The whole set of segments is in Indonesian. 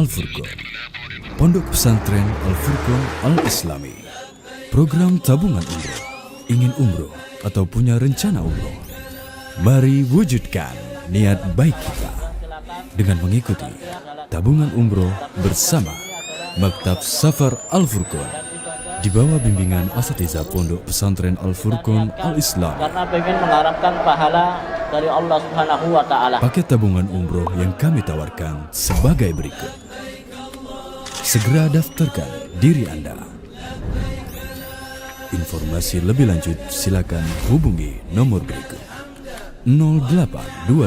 Al-Furqan, Pondok Pesantren Al-Furqan Al-Islami. Program tabungan umroh. Ingin umroh atau punya rencana umroh? Mari wujudkan niat baik kita dengan mengikuti tabungan umroh bersama Maktab Safar Al-Furqan di bawah bimbingan Asatidzah Pondok Pesantren Al-Furqan Al-Islam. Karena ingin mengharapkan pahala dari Allah Subhanahu wa taala. Paket tabungan umroh yang kami tawarkan sebagai berikut. Segera daftarkan diri Anda. Informasi lebih lanjut silakan hubungi nomor berikut: 0822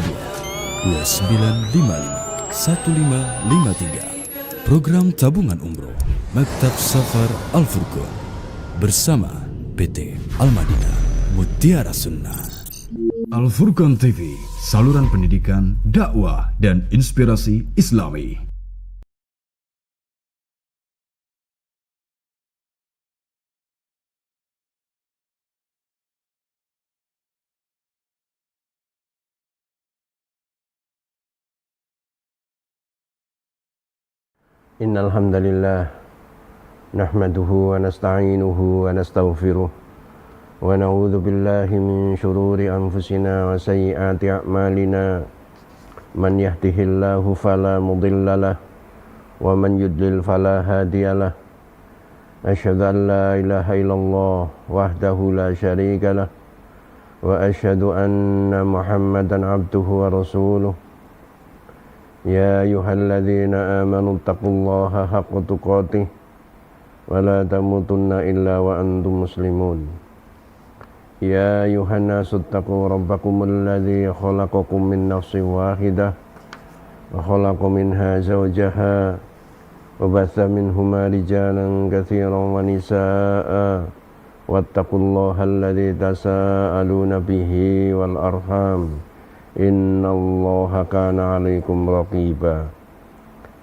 2955 1553. Program tabungan umroh Maktab Safar Al-Furqan bersama PT Al-Madinah Mutiara Sunnah. Al-Furqan TV, saluran pendidikan, dakwah, dan inspirasi Islami. Innal hamdalillah nahmaduhu wa nasta'inuhu wa nastaghfiruh wa na'udzu billahi min shururi anfusina wa sayyiati a'malina. Man yahdihillahu fala mudhillalah wa man yudlil fala hadiyalah. Asyhadu an la ilaha illallah wahdahu la syarikalah wa asyhadu anna Muhammadan abduhu wa rasuluh. Ya ayyuhalladzina amanu taqullaha haqqa tuqatih wa la tamutunna illa wa antum muslimun. Ya ayyuhan nasu taqu rabbakumul ladzi khalaqakum min nafsin wahidah wa khalaqa minha zawjaha wa batha minhuma rijalan katsiran wa nisaa'a wattaqullaha alladzi tasaaluna bihi wal arham. Innallaha kana 'alaikum raqiba.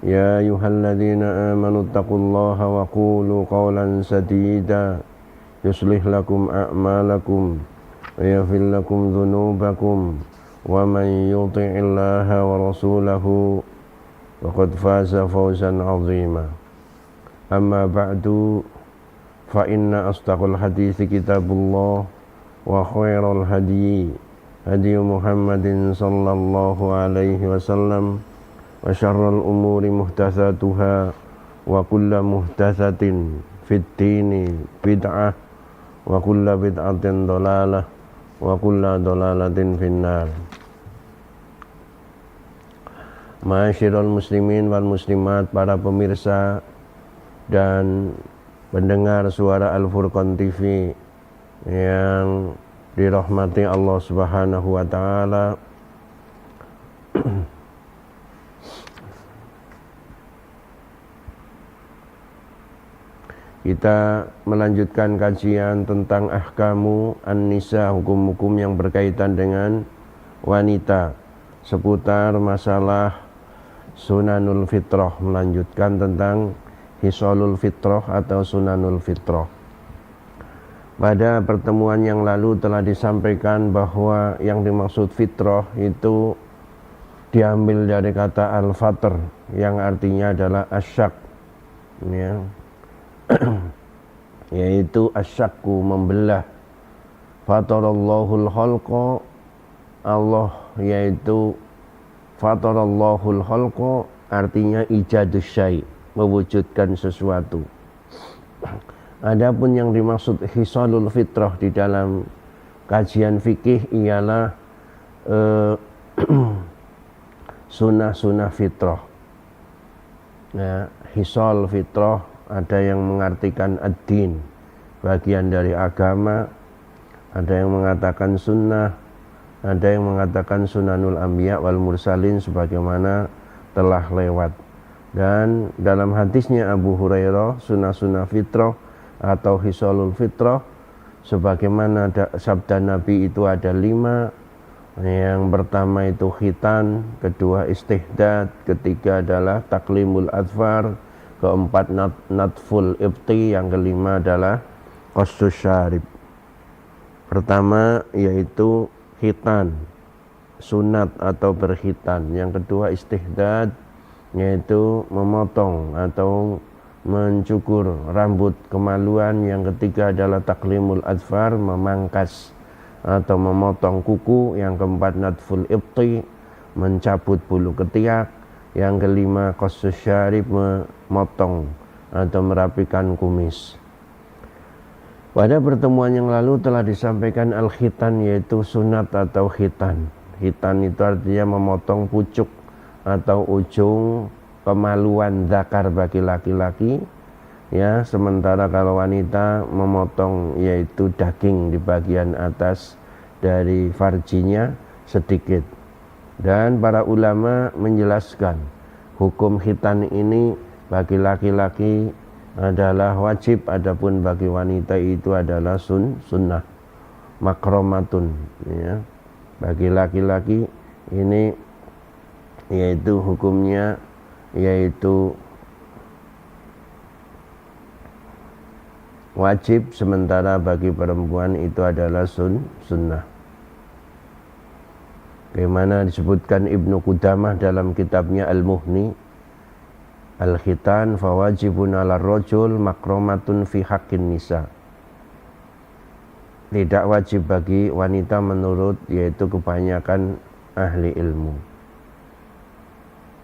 Ya ayyuhalladzina amanu taqullaha wa qulu qawlan sadida yuslih lakum a'malakum wa yaghfir lakum dhunubakum wa man yuti'illaha wa rasulahu faqad faza fawzan 'azima. Amma ba'du, fa inna asdaqal hadithi kitabullah wa khairal hadyi hadi Muhammadin sallallahu alaihi wasallam wa syarrul umuri muhdatsatuha wa kullu muhdatsatin fid dini bid'ah wa kullu bid'atin dhalalah wa kullu dhalalatin finnar. Ma'asyiral muslimin wal muslimat, para pemirsa dan pendengar suara Al-Furqan TV yang dirahmati Allah Subhanahu wa taala. Kita melanjutkan kajian tentang ahkamu an-nisa, hukum-hukum yang berkaitan dengan wanita, seputar masalah sunanul fitrah, melanjutkan tentang hisolul fitrah atau sunanul fitrah. Pada pertemuan yang lalu telah disampaikan bahwa yang dimaksud fitrah itu diambil dari kata al-fatr yang artinya adalah asyak, ya. Yaitu asyaku, membelah. Fatarallahul khalqa, Allah yaitu fatarallahul khalqa artinya ijadus syai', mewujudkan sesuatu. Adapun yang dimaksud hisalul fitrah di dalam kajian fikih ialah sunnah-sunnah fitrah. Nah, hisal fitrah ada yang mengartikan ad-din, bagian dari agama, ada yang mengatakan sunnah, ada yang mengatakan sunanul anbiya wal mursalin sebagaimana telah lewat. Dan dalam hadisnya Abu Hurairah, sunnah-sunnah fitrah atau hisalul fitrah, sebagaimana sabda Nabi itu ada 5. Yang pertama itu khitan, kedua istihdad, ketiga adalah taklimul adfar, keempat natful ibti, yang kelima adalah qassus syarib. Pertama yaitu khitan, sunat atau berkhitan, yang kedua istihdad, yaitu memotong atau mencukur rambut kemaluan. Yang ketiga adalah taklimul adfar, memangkas atau memotong kuku. Yang keempat nadful ibti, mencabut bulu ketiak. Yang kelima qassus syarib, memotong atau merapikan kumis. Pada pertemuan yang lalu telah disampaikan al-khitan, yaitu sunat atau khitan. Khitan itu artinya memotong pucuk atau ujung kemaluan zakar bagi laki-laki, ya, sementara kalau wanita memotong yaitu daging di bagian atas dari farjinya sedikit. Dan para ulama menjelaskan hukum khitan ini bagi laki-laki adalah wajib, adapun bagi wanita itu adalah sunnah makromatun, ya. Bagi laki-laki ini yaitu hukumnya yaitu wajib, sementara bagi perempuan itu adalah sunnah. Bagaimana disebutkan Ibnu Qudamah dalam kitabnya Al-Muhni, al-khitan fawajibun ala rajul makromatun fi haqqin nisa. Tidak wajib bagi wanita menurut yaitu kebanyakan ahli ilmu.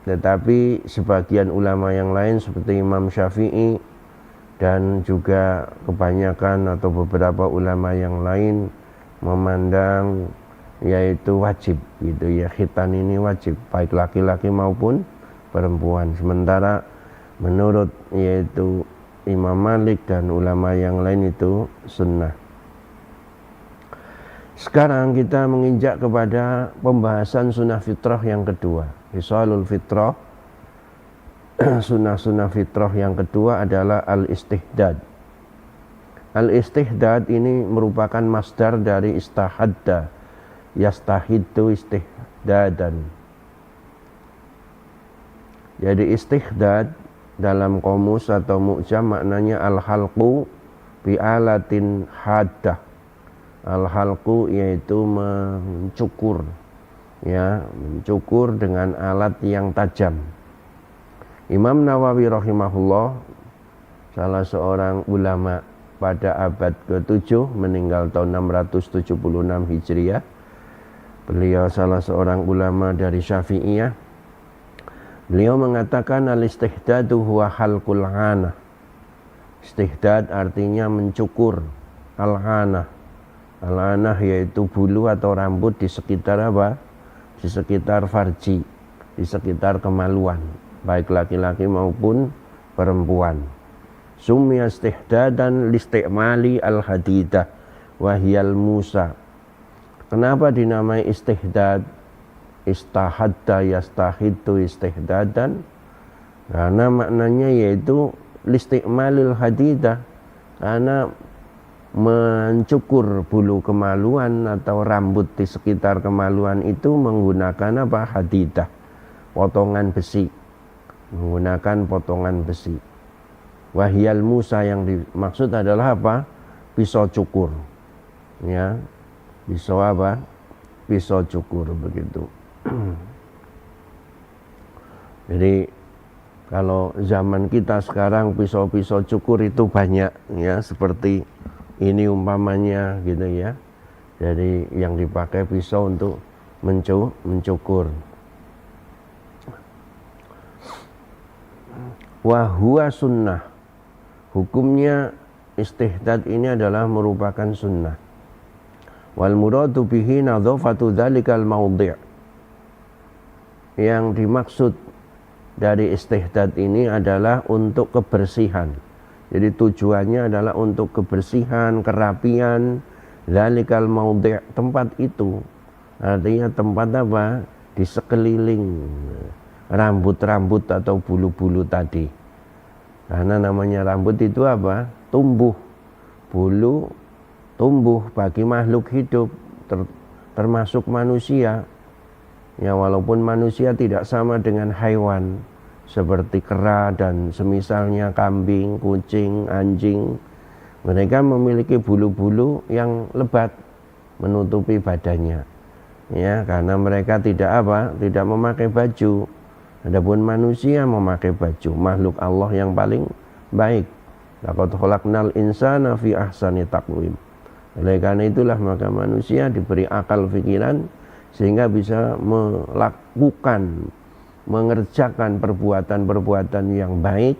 Tetapi sebagian ulama yang lain seperti Imam Syafi'i dan juga kebanyakan atau beberapa ulama yang lain memandang yaitu wajib gitu ya, khitan ini wajib baik laki-laki maupun perempuan. Sementara menurut yaitu Imam Malik dan ulama yang lain itu sunnah. Sekarang kita menginjak kepada pembahasan sunnah fitrah yang kedua. Hisalul fitrah, sunnah-sunnah fitrah yang kedua adalah al-istihdad. Al-istihdad ini merupakan masdar dari istahadda, yastahiddu istihdadan. Jadi istihdad dalam qamus atau mu'jam maknanya al-halqu bi alatin haddah. Al-halqu yaitu mencukur, ya, mencukur dengan alat yang tajam. Imam Nawawi rahimahullah, salah seorang ulama pada abad ke-7, meninggal tahun 676 Hijriah. Beliau salah seorang ulama dari Syafi'iyah. Beliau mengatakan al-istihdadu huwa halqul 'anah. Istihdad artinya mencukur. Al-'anah, al-'anah yaitu bulu atau rambut di sekitar apa? Di sekitar farji, di sekitar kemaluan, baik laki-laki maupun perempuan. Sumya istihdadan listi'mali al-hadidah wahiyal musa. Kenapa dinamai istihdad? Istahadda yastahiddu istihdadan, karena maknanya yaitu listi'malil hadidah, karena mencukur bulu kemaluan atau rambut di sekitar kemaluan itu menggunakan apa? Hadidah, potongan besi, menggunakan potongan besi. Wahyal musa, yang dimaksud adalah apa? Pisau cukur, ya, pisau apa? Pisau cukur, begitu. Jadi kalau zaman kita sekarang pisau-pisau cukur itu banyak, ya, seperti ini umpamanya gitu ya. Jadi yang dipakai pisau untuk mencukur. Wa huwa sunnah. Hukumnya istihdad ini adalah merupakan sunnah. Wal muradu bihi nadhafatu dzalikal maudhi'. Yang dimaksud dari istihdad ini adalah untuk kebersihan. Jadi tujuannya adalah untuk kebersihan, kerapian dzalikal maudhi', tempat itu. Artinya tempat apa? Di sekeliling rambut-rambut atau bulu-bulu tadi. Karena namanya rambut itu apa? Tumbuh. Bulu tumbuh bagi makhluk hidup, termasuk manusia. Ya, walaupun manusia tidak sama dengan hewan seperti kera dan semisalnya, kambing, kucing, anjing. Mereka memiliki bulu-bulu yang lebat menutupi badannya. Ya, karena mereka tidak apa? Tidak memakai baju. Adapun manusia memakai baju, makhluk Allah yang paling baik. Laqad khalaqnal insana fi ahsani taqwim. Oleh karena itulah maka manusia diberi akal pikiran sehingga bisa melakukan, mengerjakan perbuatan-perbuatan yang baik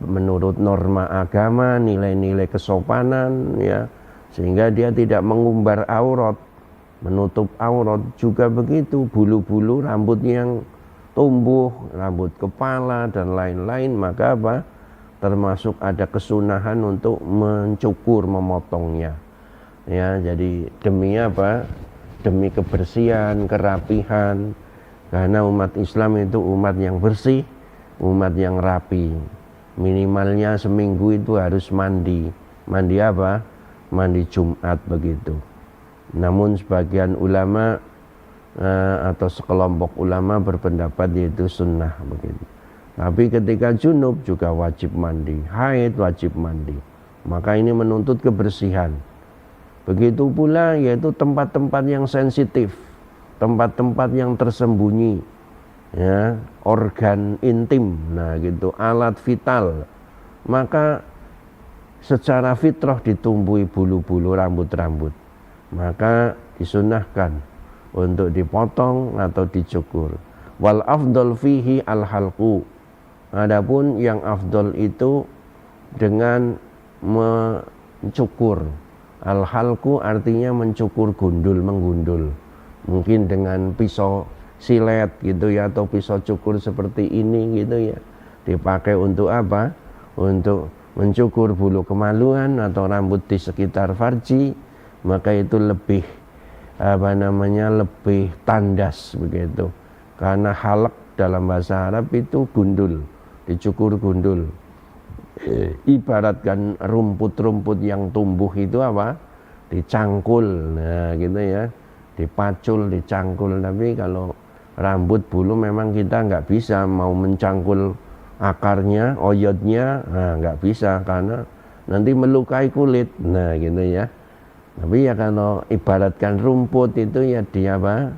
menurut norma agama, nilai-nilai kesopanan, ya, sehingga dia tidak mengumbar aurat, menutup aurat. Juga begitu, bulu-bulu rambut yang tumbuh, rambut kepala dan lain-lain, maka apa? Termasuk ada kesunahan untuk mencukur, memotongnya. Ya, jadi demi apa? Demi kebersihan, kerapihan. Karena umat Islam itu umat yang bersih, umat yang rapi. Minimalnya seminggu itu harus mandi. Mandi apa? Mandi Jumat begitu. Namun sebagian ulama atau sekelompok ulama berpendapat yaitu sunnah begitu. Tapi ketika junub juga wajib mandi, haid wajib mandi. Maka ini menuntut kebersihan. Begitu pula yaitu tempat-tempat yang sensitif, tempat-tempat yang tersembunyi, ya, organ intim, nah gitu, alat vital. Maka secara fitrah ditumbuhi bulu-bulu rambut-rambut. Maka disunahkan untuk dipotong atau dicukur. Wal afdal fihi al halqu. Adapun yang afdal itu dengan mencukur. Al halqu artinya mencukur gundul, menggundul. Mungkin dengan pisau silet gitu ya, atau pisau cukur seperti ini gitu ya. Dipakai untuk apa? Untuk mencukur bulu kemaluan atau rambut di sekitar farji. Maka itu lebih lebih tandas begitu. Karena halak dalam bahasa Arab itu gundul, dicukur gundul. Ibaratkan rumput-rumput yang tumbuh itu apa? Dicangkul, nah gitu ya, dipacul, dicangkul. Tapi kalau rambut bulu memang kita nggak bisa mau mencangkul akarnya, oyotnya, nah nggak bisa karena nanti melukai kulit, nah gitu ya. Tapi ya kalau ibaratkan rumput itu ya dia apa?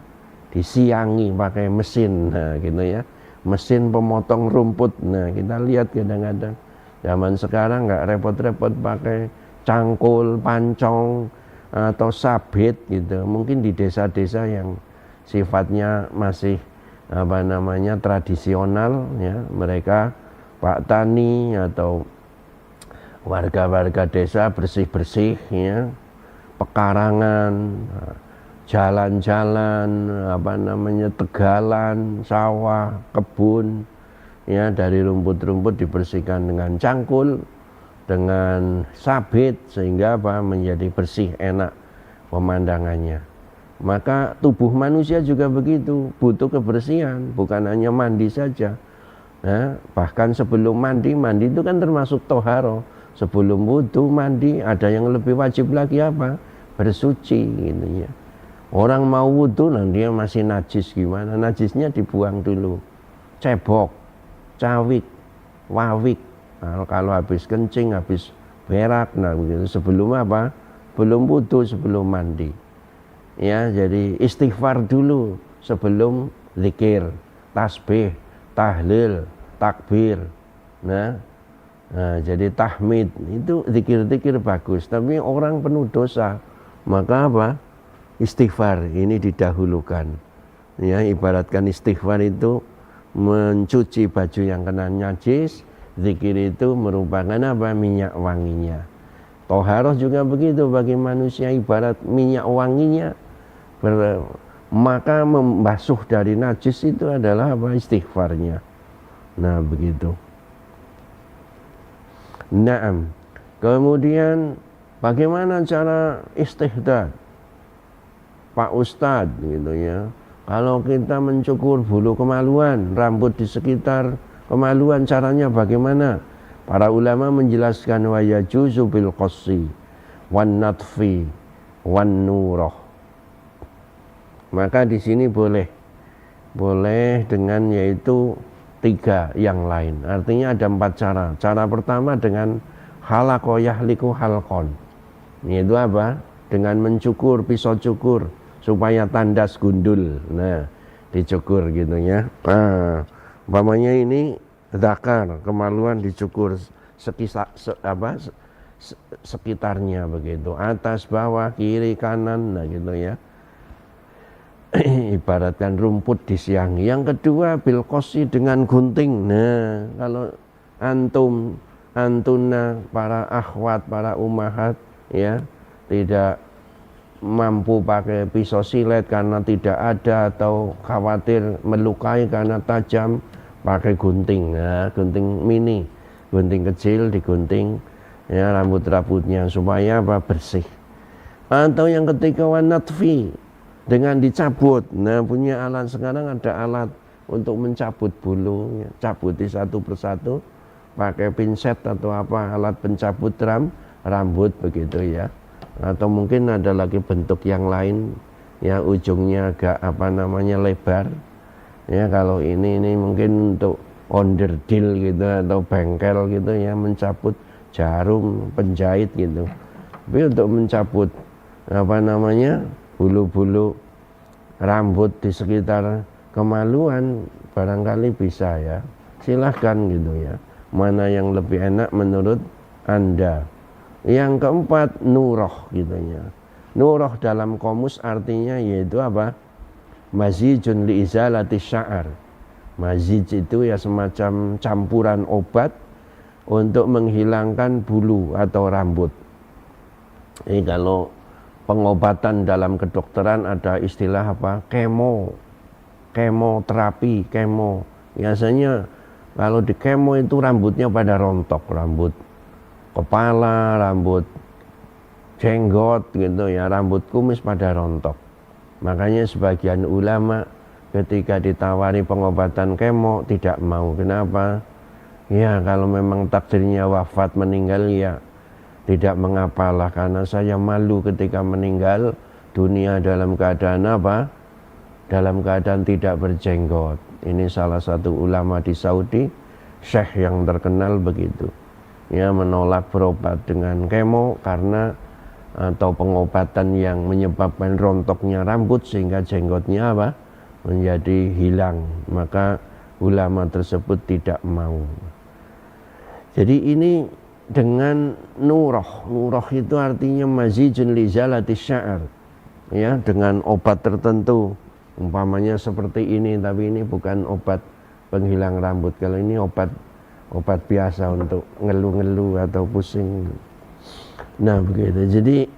Disiangi pakai mesin, nah gitu ya. Mesin pemotong rumput. Nah, kita lihat kadang-kadang zaman sekarang nggak repot-repot pakai cangkul, pancong atau sabit gitu. Mungkin di desa-desa yang sifatnya masih tradisional ya, mereka Pak Tani atau warga-warga desa bersih-bersih ya. Pekarangan, jalan-jalan, tegalan, sawah, kebun, ya dari rumput-rumput dibersihkan dengan cangkul, dengan sabit sehingga menjadi bersih, enak pemandangannya. Maka tubuh manusia juga begitu, butuh kebersihan, bukan hanya mandi saja. Nah, bahkan sebelum mandi itu kan termasuk toharo. Sebelum wudu mandi ada yang lebih wajib lagi apa? Bersuci gitu ya. Orang mau wudu dia masih najis gimana? Najisnya dibuang dulu. Cebok, cawik, wawik. Nah, kalau habis kencing, habis berak, nah begitu. Sebelum apa? Belum wudu, sebelum mandi. Ya, jadi istighfar dulu sebelum zikir, tasbih, tahlil, takbir. Nah, jadi tahmid itu zikir-zikir bagus, tapi orang penuh dosa, maka apa? Istighfar ini didahulukan. Ya, ibaratkan istighfar itu mencuci baju yang kena najis, zikir itu merupakan apa? Minyak wanginya. Toharoh juga begitu bagi manusia, ibarat minyak wanginya. Maka membasuh dari najis itu adalah apa? Istighfarnya. Nah, begitu. Naam. Kemudian bagaimana cara istihdad? Pak Ustadz gitu ya. Kalau kita mencukur bulu kemaluan, rambut di sekitar kemaluan, caranya bagaimana? Para ulama menjelaskan wa yajuzu bil qassi wan natfi wan nurah. Maka di sini boleh dengan yaitu 3 yang lain. Artinya ada 4 cara. Cara pertama dengan halaqo yahliku halqon. Yaitu apa? Dengan mencukur, pisau cukur supaya tandas gundul. Nah, dicukur gitu ya. Umpamanya ini zakar, kemaluan dicukur sekitarnya begitu, atas, bawah, kiri, kanan, nah gitu ya. Ibaratkan rumput disiangi. Yang kedua bil qassi, dengan gunting. Nah, kalau antuna, para akhwat, para ummahat ya, tidak mampu pakai pisau silet karena tidak ada atau khawatir melukai karena tajam, pakai gunting. Nah, gunting mini, gunting kecil digunting ya rambut-rambutnya supaya bersih. Atau yang ketiga wanatfi, dengan dicabut. Nah, punya alat sekarang, ada alat untuk mencabut bulu ya. Cabuti satu persatu pakai pinset atau apa, alat pencabut rambut begitu ya. Atau mungkin ada lagi bentuk yang lain ya, ujungnya agak lebar ya. Kalau ini mungkin untuk onderdil gitu atau bengkel gitu ya, mencabut jarum, penjahit gitu. Tapi untuk mencabut bulu-bulu rambut di sekitar kemaluan barangkali bisa ya, silahkan gitu ya, mana yang lebih enak menurut Anda. Yang keempat nuroh gitu ya. Nuroh dalam komus artinya yaitu apa? Mazijun li izalati sya'ar. Mazij itu ya semacam campuran obat untuk menghilangkan bulu atau rambut. Ini kalau pengobatan dalam kedokteran ada istilah apa? Kemoterapi, kemo. Biasanya kalau di kemo itu rambutnya pada rontok, rambut kepala, rambut jenggot gitu ya, rambut kumis pada rontok. Makanya sebagian ulama ketika ditawari pengobatan kemo tidak mau. Kenapa? Ya kalau memang takdirnya wafat, meninggal ya tidak mengapalah, karena saya malu ketika meninggal dunia dalam keadaan apa? Dalam keadaan tidak berjenggot. Ini salah satu ulama di Saudi, syekh yang terkenal begitu. Ya, menolak berobat dengan kemo karena atau pengobatan yang menyebabkan rontoknya rambut sehingga jenggotnya apa? Menjadi hilang. Maka ulama tersebut tidak mau. Jadi ini dengan nuroh itu artinya mazijun li zalati sya'ar ya, dengan obat tertentu. Umpamanya seperti ini, tapi ini bukan obat penghilang rambut. Kalau ini obat biasa untuk ngeluh-ngeluh atau pusing. Nah begitu. Jadi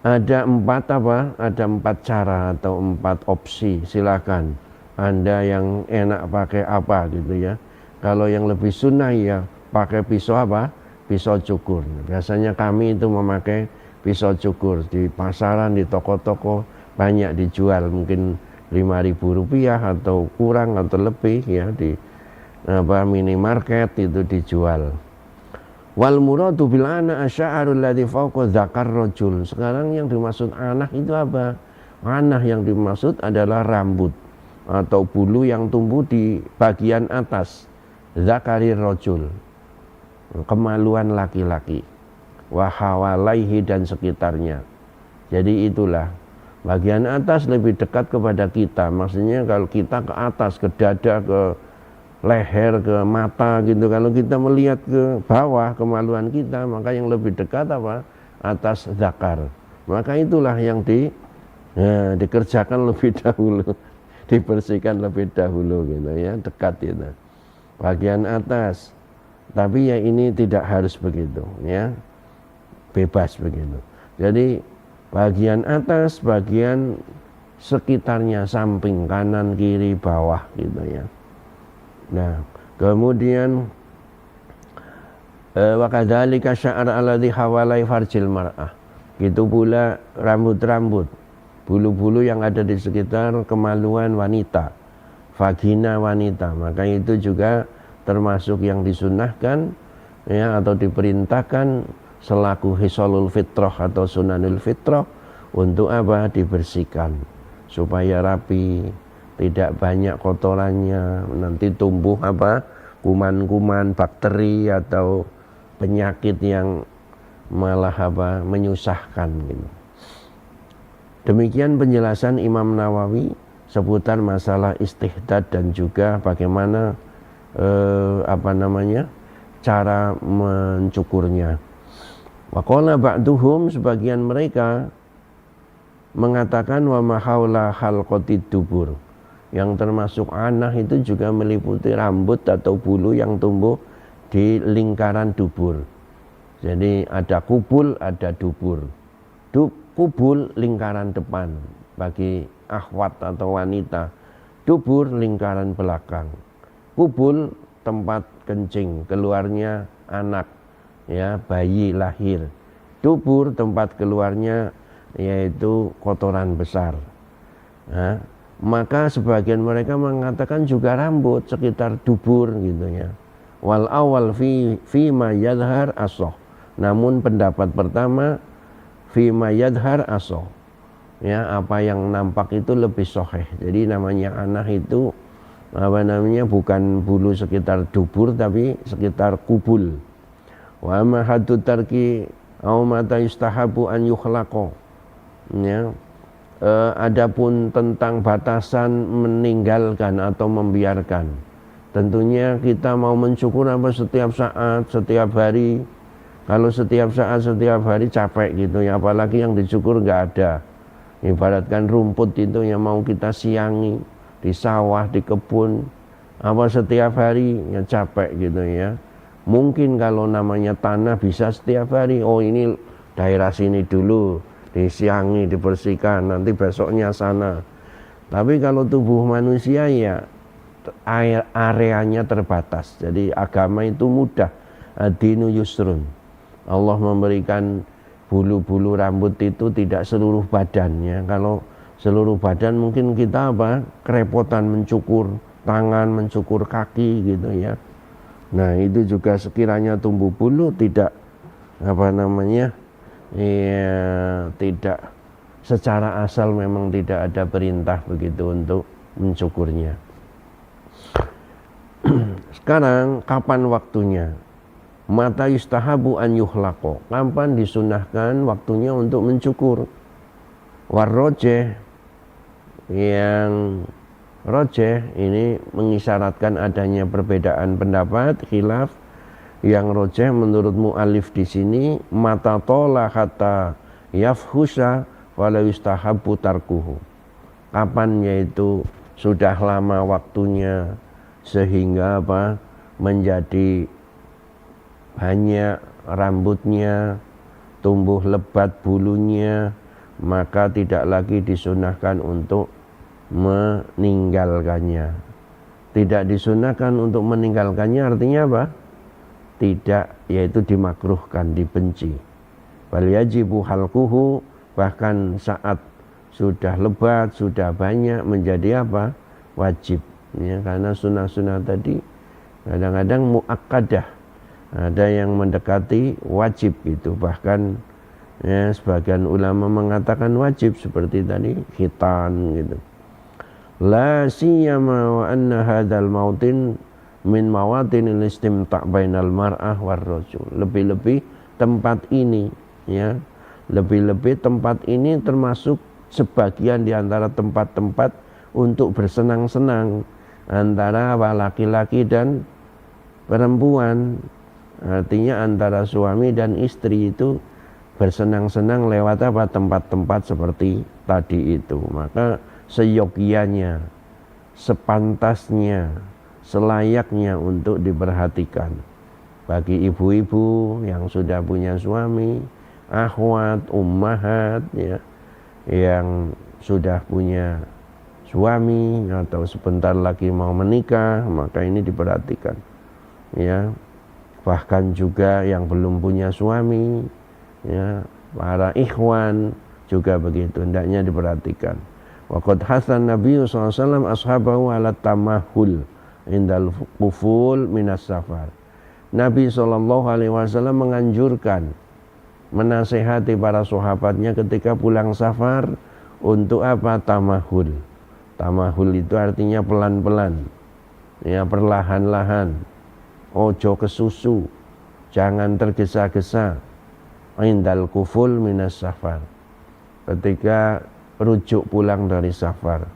ada empat cara atau 4 opsi. Silakan Anda yang enak pakai apa gitu ya. Kalau yang lebih sunnah ya pakai pisau apa? Pisau cukur. Biasanya kami itu memakai pisau cukur di pasaran, di toko-toko banyak dijual, mungkin Rp5.000 atau kurang atau lebih ya, di minimarket itu dijual. Wal muradu bil ana asy'arul ladzi fawqa dzakar rajul. Sekarang yang dimaksud anak itu apa? Anak yang dimaksud adalah rambut atau bulu yang tumbuh di bagian atas zakari rajul, kemaluan laki-laki, wa hawalaihi dan sekitarnya. Jadi itulah bagian atas lebih dekat kepada kita. Maksudnya kalau kita ke atas, ke dada, ke leher, ke mata gitu. Kalau kita melihat ke bawah kemaluan kita, maka yang lebih dekat apa? Atas zakar. Maka itulah yang dikerjakan lebih dahulu, dibersihkan lebih dahulu gitu ya, dekat itu. Bagian atas. Tapi ya ini tidak harus begitu ya. Bebas begitu. Jadi bagian atas, bagian sekitarnya, samping, kanan, kiri, bawah gitu ya. Nah, kemudian wa kadzalika sya'ar alladzi hawalai farjil mar'ah. Gitu pula rambut-rambut, bulu-bulu yang ada di sekitar kemaluan wanita, vagina wanita. Maka itu juga termasuk yang disunnahkan ya, atau diperintahkan selaku hisolul fitrah atau sunanul fitrah untuk apa? Dibersihkan supaya rapi, tidak banyak kotorannya, nanti tumbuh apa? Kuman-kuman, bakteri atau penyakit yang malah apa? Menyusahkan gitu. Demikian penjelasan Imam Nawawi seputar masalah istihdad dan juga bagaimana cara mencukurnya. Wa qala ba'duhum, sebagian mereka mengatakan wa ma haula halqatid dubur, yang termasuk anah itu juga meliputi rambut atau bulu yang tumbuh di lingkaran dubur. Jadi ada kubul, ada dubur. Kubul lingkaran depan bagi akhwat atau wanita, dubur lingkaran belakang. Kubul tempat kencing, keluarnya anak, ya, bayi lahir. Dubur tempat keluarnya yaitu kotoran besar. Nah, maka sebagian mereka mengatakan juga rambut sekitar dubur gitu ya. Wal awal fi ma yadhar asoh. Namun pendapat pertama fi ma yadhar asoh, ya, apa yang nampak itu lebih soheh. Jadi namanya anah itu bukan bulu sekitar dubur tapi sekitar kubul. Wa ma haddu tarki au mata yustahabu an yukhlaqo, ya. Adapun tentang batasan meninggalkan atau membiarkan, tentunya kita mau mencukur apa setiap saat, setiap hari. Kalau setiap saat, setiap hari capek gitu ya, apalagi yang dicukur nggak ada. Ibaratkan rumput itu yang mau kita siangi di sawah, di kebun, apa setiap hari ya capek gitu ya. Mungkin kalau namanya tanah bisa setiap hari, oh ini daerah sini dulu disiangi, dibersihkan, nanti besoknya sana. Tapi kalau tubuh manusia ya areanya terbatas. Jadi agama itu mudah, ad-dinu yusrun. Allah memberikan bulu-bulu rambut itu tidak seluruh badannya. Kalau seluruh badan mungkin kita kerepotan mencukur tangan, mencukur kaki gitu ya. Nah itu juga sekiranya tumbuh bulu tidak tidak secara asal, memang tidak ada perintah begitu untuk mencukurnya. Sekarang kapan waktunya? Mata yustahabu an yuhlaqo, kapan disunahkan waktunya untuk mencukur? Warrojeh, yang rojeh ini mengisyaratkan adanya perbedaan pendapat, khilaf. Yang rojeh menurut mu'alif di sini mata tola hatta yafhusha wala yustahabu tarkuhu, kapan yaitu sudah lama waktunya sehingga menjadi banyak rambutnya, tumbuh lebat bulunya, maka tidak lagi disunahkan untuk meninggalkannya. Tidak disunahkan untuk meninggalkannya artinya apa? Tidak, yaitu dimakruhkan, dibenci. Bal yajibu halquhu, bahkan saat sudah lebat, sudah banyak menjadi wajib, ya, karena sunnah-sunnah tadi kadang-kadang muakkadah, ada yang mendekati wajib itu, bahkan ya, sebagian ulama mengatakan wajib seperti tadi khitan gitu. La siyama wa anna hadzal mautin min mawatinil istimta' bainal mar'ah war rajul. Lebih-lebih tempat ini, ya, lebih-lebih tempat ini termasuk sebagian di antara tempat-tempat untuk bersenang-senang antara laki-laki dan perempuan. Artinya antara suami dan istri itu bersenang-senang lewat tempat-tempat seperti tadi itu. Maka seyogianya, sepantasnya, selayaknya untuk diperhatikan bagi ibu-ibu yang sudah punya suami, akhwat, ummahat, ya, yang sudah punya suami atau sebentar lagi mau menikah, maka ini diperhatikan, ya. Bahkan juga yang belum punya suami, ya, para ikhwan juga begitu, hendaknya diperhatikan. Waqad hasan Nabi SAW ashabahu ala tamahul indal quful minas safar. Nabi SAW menganjurkan, menasehati para sahabatnya ketika pulang safar untuk tamahul. Tamahul itu artinya pelan-pelan, ya, perlahan-lahan. Ojo kesusu, jangan tergesa-gesa. Indal quful minas safar, ketika rujuk pulang dari safar.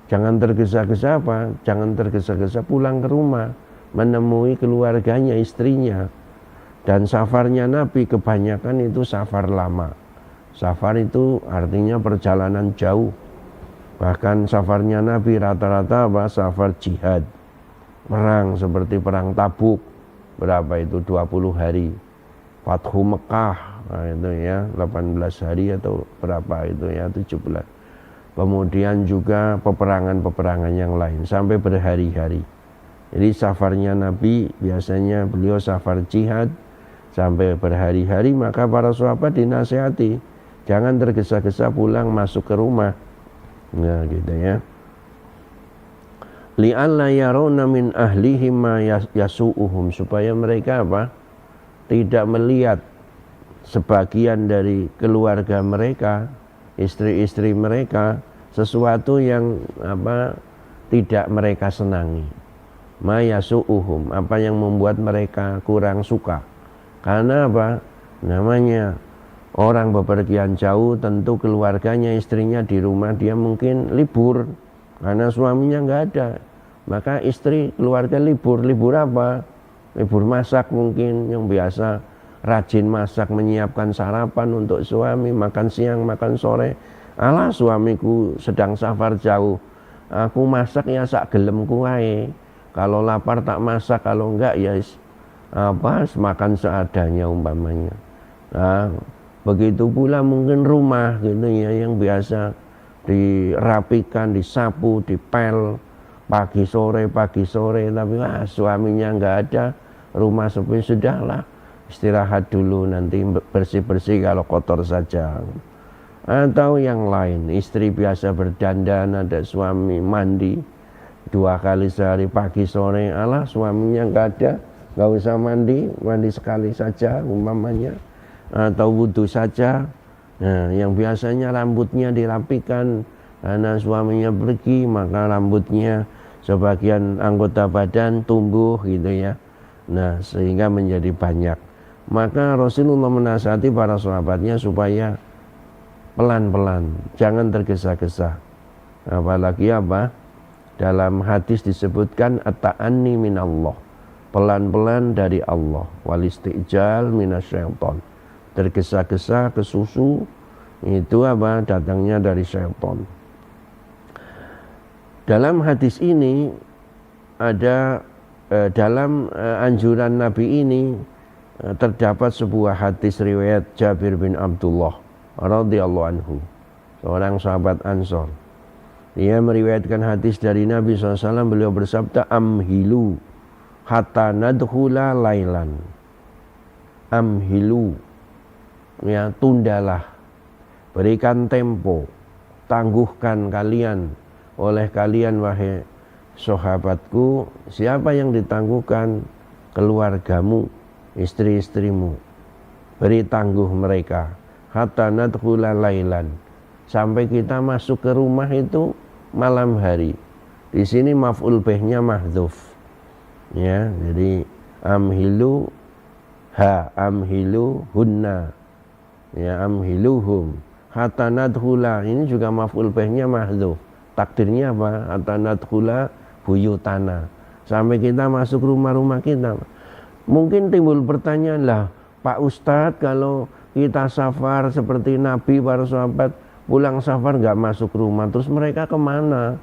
Jangan tergesa-gesa apa? Jangan tergesa-gesa pulang ke rumah, menemui keluarganya, istrinya. Dan safarnya Nabi kebanyakan itu safar lama. Safar itu artinya perjalanan jauh. Bahkan safarnya Nabi rata-rata apa? Safar jihad. Perang seperti perang Tabuk. Berapa itu? 20 hari. Fathu Mekah, nah itu ya 18 hari atau berapa itu ya 17. Kemudian juga peperangan-peperangan yang lain sampai berhari-hari. Jadi safarnya Nabi biasanya beliau safar jihad sampai berhari-hari, maka para sahabat dinasihati jangan tergesa-gesa pulang masuk ke rumah. Nah gitu ya. Li'alla yarawna min ahlihim ma yasu'uhum, supaya mereka apa? Tidak melihat sebagian dari keluarga mereka, istri-istri mereka, sesuatu yang apa tidak mereka senangi. Ma yasu'uhum, apa yang membuat mereka kurang suka. Karena apa? Namanya orang bepergian jauh, tentu keluarganya, istrinya di rumah, dia mungkin libur karena suaminya nggak ada. Maka istri keluarga libur apa? Libur masak mungkin, yang biasa rajin masak, menyiapkan sarapan untuk suami, makan siang, makan sore. Alah, suamiku sedang safar jauh, aku masak ya sak gelemku wae. Kalau lapar tak masak, kalau enggak ya makan seadanya umpamanya. Nah, begitu pula mungkin rumah gitu ya, yang biasa dirapikan, disapu, dipel pagi sore, tapi suaminya enggak ada, rumah sepi, sudahlah istirahat dulu, nanti bersih-bersih kalau kotor saja. Atau yang lain, istri biasa berdandan, ada suami mandi 2 kali sehari pagi sore, alah suaminya nggak ada, nggak usah mandi sekali saja umpamanya, atau wudhu saja. Nah, yang biasanya rambutnya dirapikan karena suaminya pergi, maka rambutnya sebagian anggota badan tumbuh gitu ya. Nah, sehingga menjadi banyak. Maka Rasulullah menasihati para sahabatnya supaya pelan-pelan, jangan tergesa-gesa. Apalagi apa? Dalam hadis disebutkan at-ta'anni minallah, pelan-pelan dari Allah, wal istijal minasyaiton. Tergesa-gesa ke susu itu apa? Datangnya dari syaitan. Dalam hadis ini ada dalam anjuran Nabi ini terdapat sebuah hadis riwayat Jabir bin Abdullah radhiyallahu anhu, seorang sahabat Ansor. Dia meriwayatkan hadis dari Nabi SAW. Beliau bersabda, amhilu hatta nadkhula lailan. Amhilu, ya, tundalah, berikan tempo, tangguhkan kalian, oleh kalian wahai sahabatku. Siapa yang ditangguhkan? Keluargamu, istri-istrimu, beri tangguh mereka. Hatta nadkhula lailan, sampai kita masuk ke rumah itu malam hari. Di sini maf'ul bihnya mahdzuf, ya, jadi amhilu amhilu hunna, ya, amhiluhum. Hatta nadkhula, ini juga maf'ul bihnya mahdzuf, takdirnya apa? Hatta nadkhula buyutana, sampai kita masuk rumah-rumah kita. Mungkin timbul pertanyaan, lah Pak Ustadz, kalau kita safar seperti Nabi, para sahabat pulang safar nggak masuk rumah, terus mereka kemana?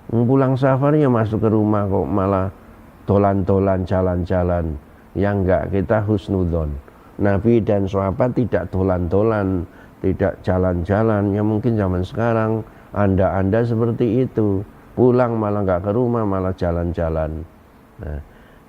Pulang safarnya masuk ke rumah kok malah dolan-dolan, jalan-jalan. Ya enggak, kita husnudzon. Nabi dan sahabat tidak dolan-dolan, tidak jalan-jalan. Ya mungkin zaman sekarang anda seperti itu, pulang malah nggak ke rumah, malah jalan-jalan. Nah,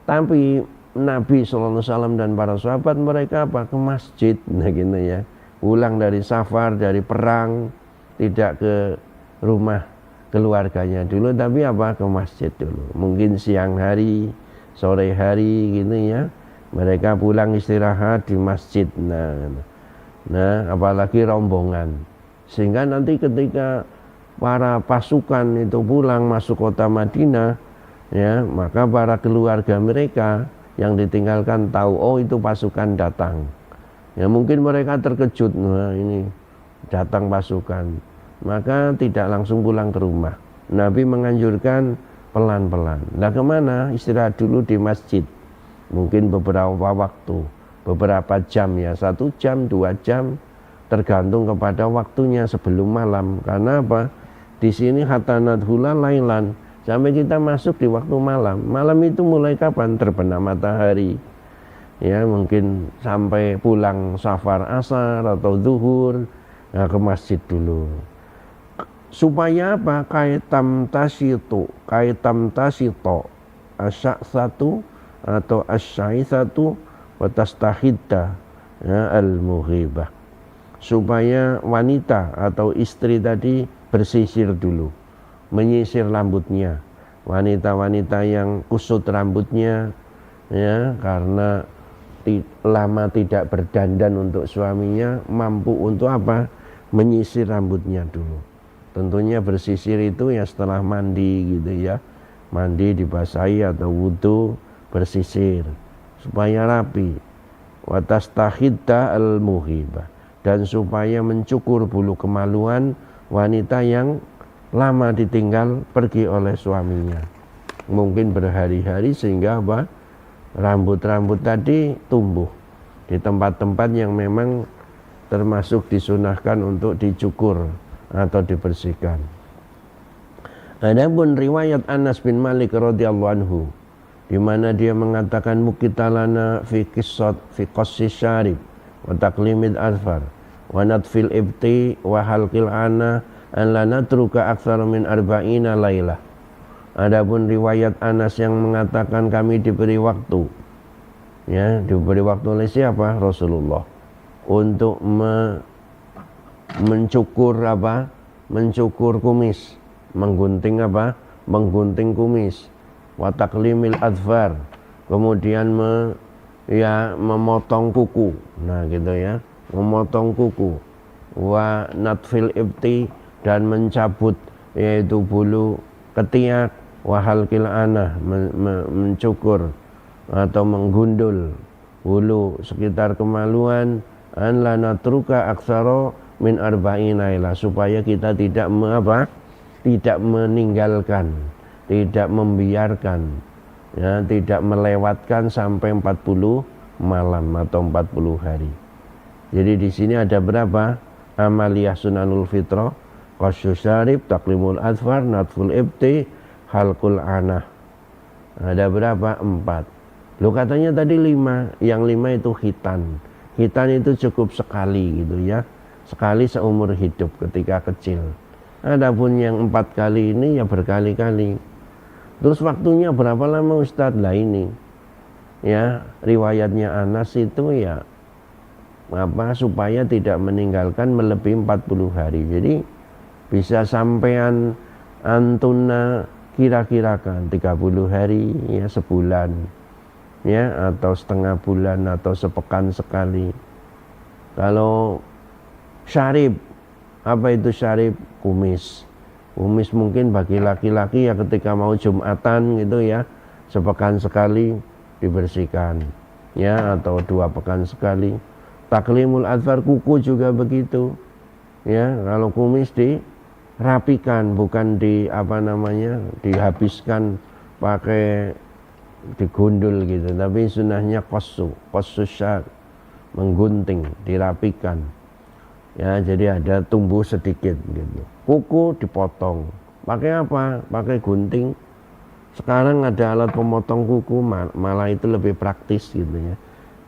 tapi Nabi SAW dan para sahabat mereka apa? Ke masjid, nah gitu ya. Pulang dari safar, dari perang, tidak ke rumah keluarganya dulu, tapi apa? Ke masjid dulu. Mungkin siang hari, sore hari gitu ya. Mereka pulang istirahat di masjid. Nah, apalagi rombongan. Sehingga nanti ketika para pasukan itu pulang masuk kota Madinah, ya, maka para keluarga mereka yang ditinggalkan tahu, oh itu pasukan datang. Ya mungkin mereka terkejut, nah ini datang pasukan. Maka tidak langsung pulang ke rumah. Nabi menganjurkan pelan-pelan. Nah kemana? Istirahat dulu di masjid. Mungkin beberapa waktu, beberapa jam ya, 1 jam, 2 jam, tergantung kepada waktunya sebelum malam. Karena apa? Di sini hatanat hula lailan, sampai kita masuk di waktu malam. Malam itu mulai kapan? Terbenam matahari. Ya mungkin sampai pulang safar asar atau zuhur, nah, ke masjid dulu. Supaya apa? Kaitam tasito asyak satu atau asyai satu watastahidda ya, al-mughibah. Supaya wanita atau istri tadi bersisir dulu, menyisir rambutnya. Wanita-wanita yang kusut rambutnya ya, karena lama tidak berdandan untuk suaminya, mampu untuk apa? Menyisir rambutnya dulu. Tentunya bersisir itu ya setelah mandi gitu ya, mandi dibasahi atau wudhu, bersisir supaya rapi. Watastahidda al-mughibah, dan supaya mencukur bulu kemaluan wanita yang lama ditinggal pergi oleh suaminya, mungkin berhari-hari, sehingga apa? Rambut-rambut tadi tumbuh di tempat-tempat yang memang termasuk disunahkan untuk dicukur atau dibersihkan. Adapun riwayat Anas bin Malik radhiyallahu anhu, di mana dia mengatakan mukitalana fi qassis syarib wa taqlimid azfar wa natfil ibti wa halqil ana an la natruka aktsara min arba'ina lailah. Adapun riwayat Anas yang mengatakan kami diberi waktu, ya, diberi waktu oleh siapa? Rasulullah, untuk mencukur apa? Mencukur kumis, menggunting apa? Menggunting kumis. Wa taqlimil adfar, kemudian memotong kuku. Nah, gitu ya, memotong kuku. Wa natfil ibti, dan mencabut yaitu bulu ketiak. Wahal kil'anah, mencukur atau menggundul bulu sekitar kemaluan. An la natruka aksaro min arba'ina ila, supaya kita tidak tidak meninggalkan, tidak membiarkan ya, tidak melewatkan sampai 40 malam atau 40 hari. Jadi di sini ada berapa? Amaliyah sunanul fitrah, qassus syarib, taqlimul adfar, natful ibti, halqul anah. Ada berapa? 4. Loh katanya tadi 5. Yang 5 itu khitan. Khitan itu cukup sekali gitu ya, sekali seumur hidup ketika kecil. Adapun yang 4 kali ini ya berkali-kali. Terus waktunya berapa lama Ustadz? Lah ini ya, riwayatnya Anas itu ya apa, supaya tidak meninggalkan melebihi 40 hari. Jadi bisa sampean antuna kira-kirakan 30 hari ya, sebulan ya, atau setengah bulan atau sepekan sekali. Kalau syarib, apa itu syarib? Kumis. Kumis mungkin bagi laki-laki ya ketika mau Jumatan gitu ya, sepekan sekali dibersihkan ya, atau 2 pekan sekali. Taklimul adfar, kuku juga begitu ya. Kalau kumis dirapikan, bukan dihabiskan pakai digundul gitu, tapi sunahnya qassus syar, menggunting, dirapikan ya, jadi ada tumbuh sedikit gitu. Kuku dipotong, pakai apa? Pakai gunting. Sekarang ada alat pemotong kuku, malah itu lebih praktis gitu ya,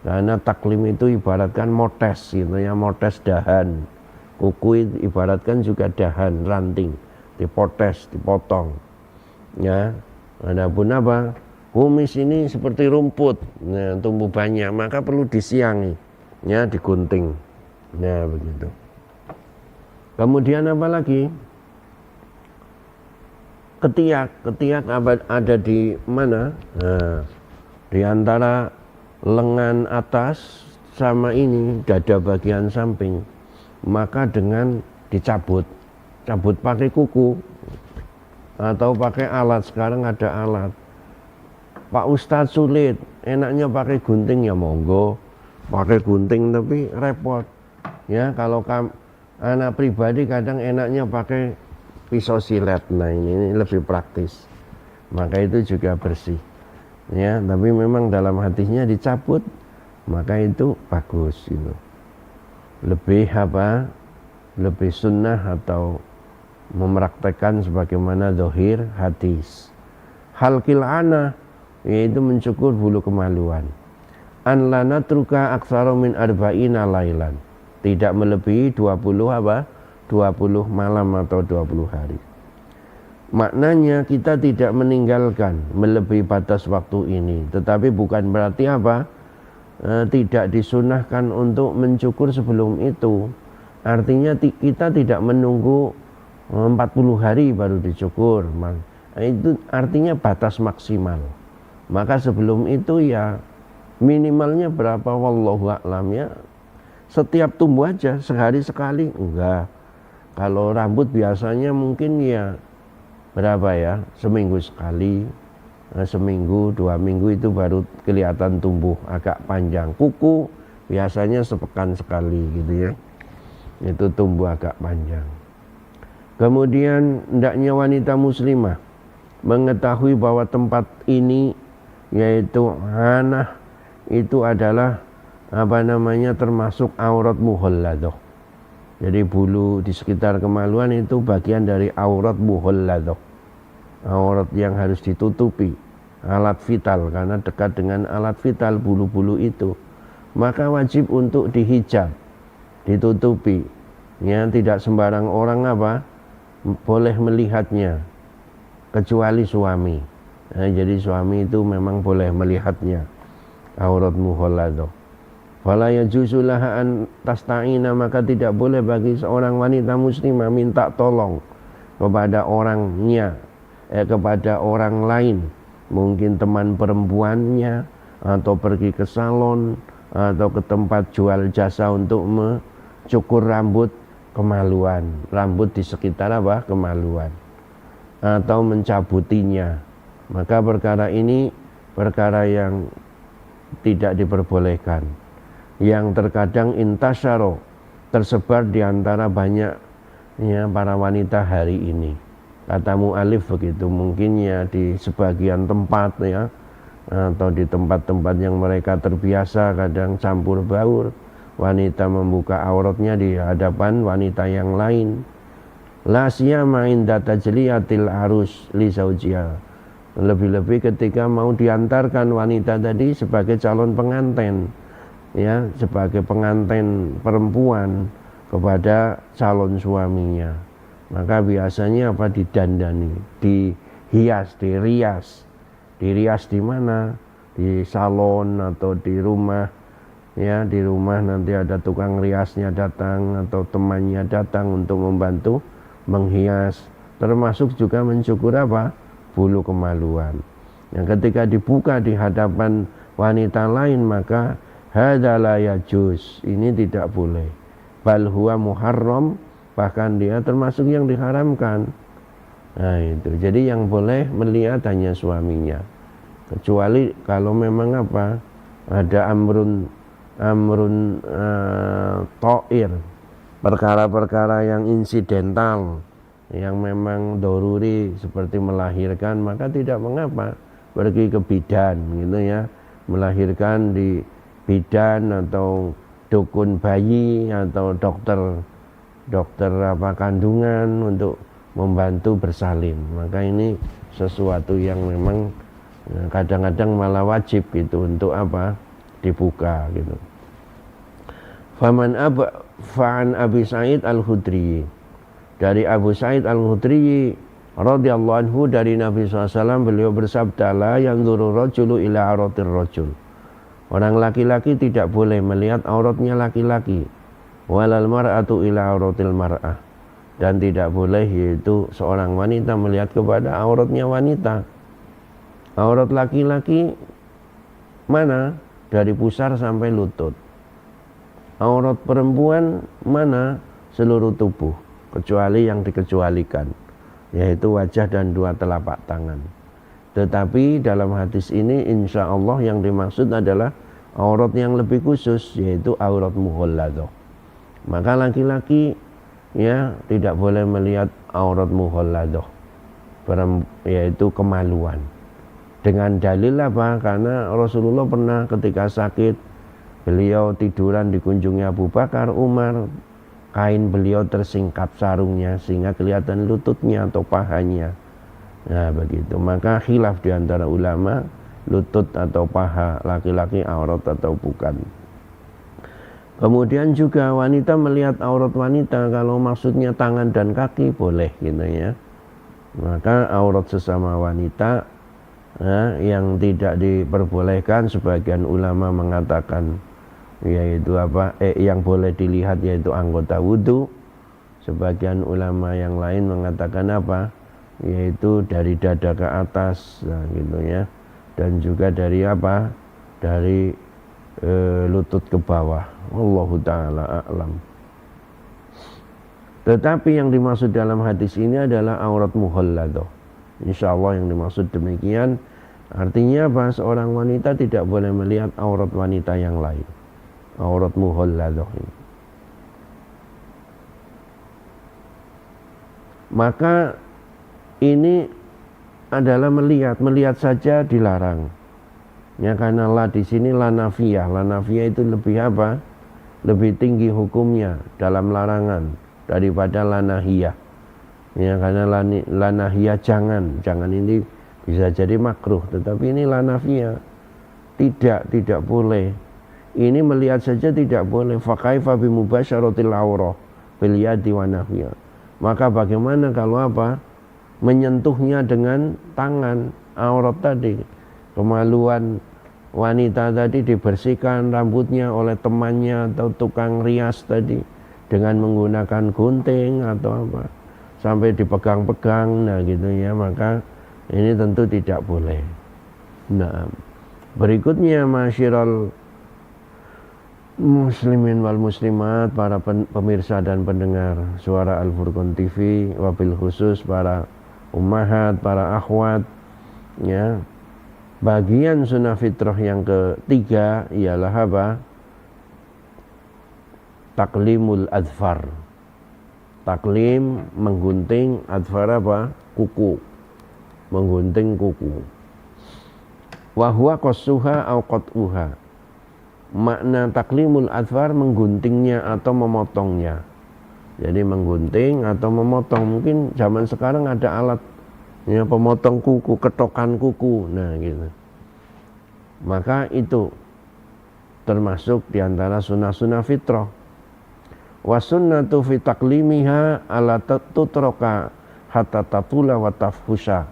karena taklim itu ibaratkan motes gitu ya, motes dahan. Kuku itu ibaratkan juga dahan, ranting, dipotes, dipotong ya. Adapun apa? Kumis ini seperti rumput, nah, tumbuh banyak, maka perlu disiangi ya, digunting. Nah begitu. Kemudian apa lagi? Ketiak ada di mana? Nah, di antara lengan atas sama ini, dada bagian samping. Maka dengan cabut pakai kuku atau pakai alat. Sekarang ada alat. Pak Ustadz sulit, enaknya pakai gunting, ya monggo pakai gunting, tapi repot ya. Kalau anak pribadi kadang enaknya pakai pisau silet. Nah ini lebih praktis, maka itu juga bersih ya. Tapi memang dalam hadisnya dicabut, maka itu bagus gitu. Lebih apa, lebih sunnah atau mempraktekkan sebagaimana zahir hadis. Halqil ana, yaitu mencukur bulu kemaluan. An la natruka aktsara min arba'ina lailan, tidak melebihi 20 apa? 20 malam atau 20 hari. Maknanya kita tidak meninggalkan melebihi batas waktu ini, tetapi bukan berarti apa? Tidak disunahkan untuk mencukur sebelum itu. Artinya kita tidak menunggu 40 hari baru dicukur. Itu artinya batas maksimal. Maka sebelum itu ya minimalnya berapa, wallahu a'lam ya. Setiap tumbuh aja, sehari sekali enggak. Kalau rambut biasanya mungkin ya berapa ya, seminggu sekali, seminggu 2 minggu itu baru kelihatan tumbuh agak panjang. Kuku biasanya sepekan sekali gitu ya, itu tumbuh agak panjang. Kemudian hendaknya wanita muslimah mengetahui bahwa tempat ini yaitu hanah itu adalah termasuk aurat muhalladah. Jadi bulu di sekitar kemaluan itu bagian dari aurat muhalladah, aurat yang harus ditutupi, alat vital, karena dekat dengan alat vital bulu-bulu itu, maka wajib untuk dihijab, ditutupi ya. Tidak sembarang orang boleh melihatnya kecuali suami. Nah, jadi suami itu memang boleh melihatnya, aurat muhalladah. Fala yajuzu laha an tasta'ina, maka tidak boleh bagi seorang wanita muslimah minta tolong kepada orangnya, kepada orang lain, mungkin teman perempuannya, atau pergi ke salon, atau ke tempat jual jasa untuk mencukur rambut kemaluan, rambut di sekitar kemaluan, atau mencabutinya. Maka perkara ini perkara yang tidak diperbolehkan, yang terkadang intasyaro, tersebar di antara banyak ya para wanita hari ini. Kata mu'alif begitu, mungkin ya di sebagian tempat ya, atau di tempat-tempat yang mereka terbiasa kadang campur baur, wanita membuka auratnya di hadapan wanita yang lain. La siyama inda tajliyatil arus li zaujiha, lebih-lebih ketika mau diantarkan wanita tadi sebagai calon pengantin ya, sebagai pengantin perempuan kepada calon suaminya, maka biasanya didandani, dihias, dirias di mana? Di salon atau di rumah ya. Di rumah nanti ada tukang riasnya datang atau temannya datang untuk membantu menghias, termasuk juga mencukur bulu kemaluan. Yang ketika dibuka di hadapan wanita lain, maka hadza la yajuz, ini tidak boleh. Bal huwa muharram, bahkan dia termasuk yang diharamkan. Nah itu, jadi yang boleh melihat hanya suaminya, kecuali kalau memang ada amrun ta'ir, perkara-perkara yang insidental, yang memang doruri seperti melahirkan, maka tidak mengapa pergi ke bidan gitu ya, melahirkan di bidan atau dukun bayi atau dokter kandungan untuk membantu bersalin. Maka ini sesuatu yang memang kadang-kadang malah wajib gitu untuk dibuka gitu. Fa'an Abi Sa'id Al-Khudri, dari Abu Sa'id Al-Khudri radhiyallahu anhu, dari Nabi SAW, beliau bersabda, la yanzuru rajulu ila auratir rajul, orang laki-laki tidak boleh melihat auratnya laki-laki, walal mar'atu ila auratil mar'ah, dan tidak boleh yaitu seorang wanita melihat kepada auratnya wanita. Aurat laki-laki mana? Dari pusar sampai lutut. Aurat perempuan mana? Seluruh tubuh, kecuali yang dikecualikan, yaitu wajah dan 2 telapak tangan. Tetapi dalam hadis ini insya Allah yang dimaksud adalah aurat yang lebih khusus, yaitu aurat muhalladah. Maka laki-laki ya tidak boleh melihat aurat mughalladah, yaitu kemaluan. Dengan dalil apa? Karena Rasulullah pernah ketika sakit, beliau tiduran dikunjungi Abu Bakar, Umar, kain beliau tersingkap sarungnya sehingga kelihatan lututnya atau pahanya. Nah begitu, maka khilaf di antara ulama, lutut atau paha laki-laki aurat atau bukan. Kemudian juga wanita melihat aurat wanita, kalau maksudnya tangan dan kaki boleh gitu ya. Maka aurat sesama wanita yang tidak diperbolehkan, sebagian ulama mengatakan yaitu apa? Yang boleh dilihat yaitu anggota wudhu. Sebagian ulama yang lain mengatakan apa? Yaitu dari dada ke atas, nah, gitu ya. Dan juga dari apa? Dari lutut ke bawah. Wallahu ta'ala a'lam. Tetapi yang dimaksud dalam hadis ini adalah aurat mughalladah. Insyaallah yang dimaksud demikian. Artinya apa? Seorang wanita tidak boleh melihat aurat wanita yang lain. Aurat mughalladah ini. Maka ini adalah melihat saja dilarang. Ya karena la di sini la nafiyah. La nafiyah itu lebih apa? Lebih tinggi hukumnya dalam larangan daripada la nahiyah. Ya karena la nahiyah jangan ini bisa jadi makruh, tetapi ini la nafiyah. Tidak boleh. Ini melihat saja tidak boleh. Fa kaifa bi mubasyaratil aurah bil yadi wa nahiyah. Maka bagaimana kalau apa? Menyentuhnya dengan tangan, aurat tadi, kemaluan wanita tadi dibersihkan rambutnya oleh temannya atau tukang rias tadi dengan menggunakan gunting atau apa, sampai dipegang-pegang, nah gitu ya, maka ini tentu tidak boleh. Nah, berikutnya masyiral muslimin wal muslimat, para pemirsa dan pendengar suara Al-Furqan TV, wabil khusus para ummahat, para akhwat, ya. Bagian sunnah fitrah yang ketiga ialah apa? Taklimul adfar. Taklim, menggunting, adfar apa? Kuku. Menggunting kuku. Wa huwa qassuha au qat'uha. Makna taklimul adfar mengguntingnya atau memotongnya. Jadi menggunting atau memotong. Mungkin zaman sekarang ada alat ya, pemotong kuku, ketokan kuku, nah gitu. Maka itu termasuk diantara sunnah-sunnah fitrah. Wa sunnatu fi taklimiha ala tutroka hatta tatula wa tafhusha.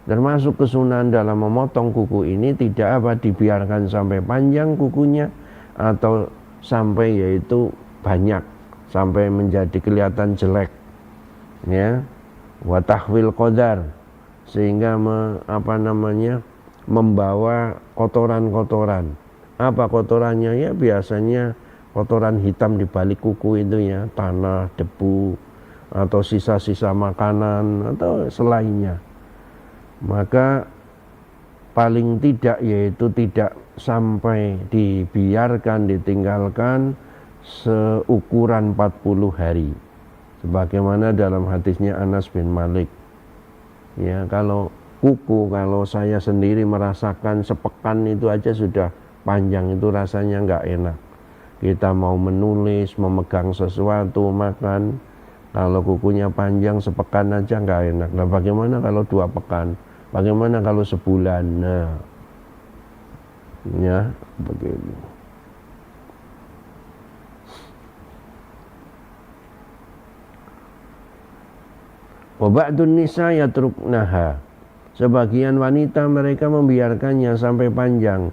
Termasuk kesunahan dalam memotong kuku ini tidak apa dibiarkan sampai panjang kukunya atau sampai yaitu banyak, sampai menjadi kelihatan jelek, ya. Wa tahwil qadar, sehingga membawa kotoran-kotoran. Apa kotorannya? Ya biasanya kotoran hitam di balik kuku itu ya, tanah, debu, atau sisa-sisa makanan atau selainnya. Maka paling tidak yaitu tidak sampai dibiarkan, ditinggalkan seukuran 40 hari. Sebagaimana dalam hadisnya Anas bin Malik. Ya, kalau kuku, kalau saya sendiri merasakan sepekan itu aja sudah panjang, itu rasanya nggak enak. Kita mau menulis, memegang sesuatu, makan, kalau kukunya panjang sepekan aja nggak enak. Nah bagaimana kalau 2 pekan? Bagaimana kalau sebulan? Nah, ya begitu. Wa ba'dun nisa yatruknaha. Sebagian wanita mereka membiarkannya sampai panjang.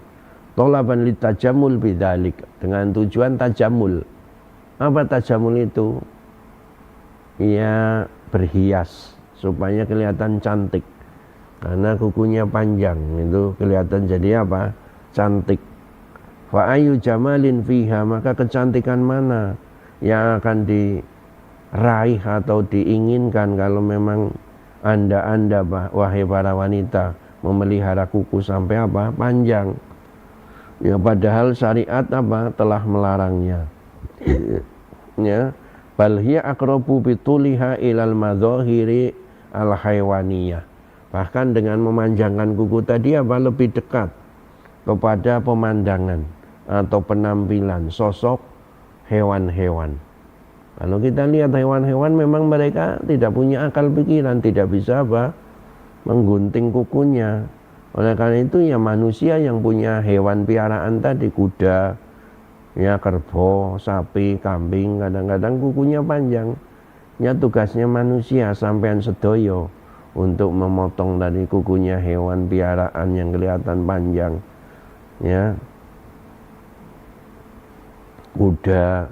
Tolaban litajamul bidzalik, dengan tujuan tajamul. Apa tajamul itu? Ya berhias supaya kelihatan cantik. Karena kukunya panjang itu kelihatan jadi apa? Cantik. Fa ayu jamalin fiha, maka kecantikan mana yang akan diraih atau diinginkan kalau memang anda wahai para wanita memelihara kuku sampai apa? Panjang. Ya padahal syariat apa? Telah melarangnya. Ya, bal hiya aqrabu bituliha ilal madzahiri al haywaniyah. Bahkan dengan memanjangkan kuku tadi lebih dekat kepada pemandangan atau penampilan sosok hewan-hewan. Kalau kita lihat hewan-hewan memang mereka tidak punya akal pikiran, tidak bisa menggunting kukunya. Oleh karena itu ya manusia yang punya hewan piaraan tadi, kuda, ya kerbau, sapi, kambing, kadang-kadang kukunya panjang. Ya tugasnya manusia sampean sedoyo untuk memotong tadi kukunya hewan piaraan yang kelihatan panjang. Ya, kuda,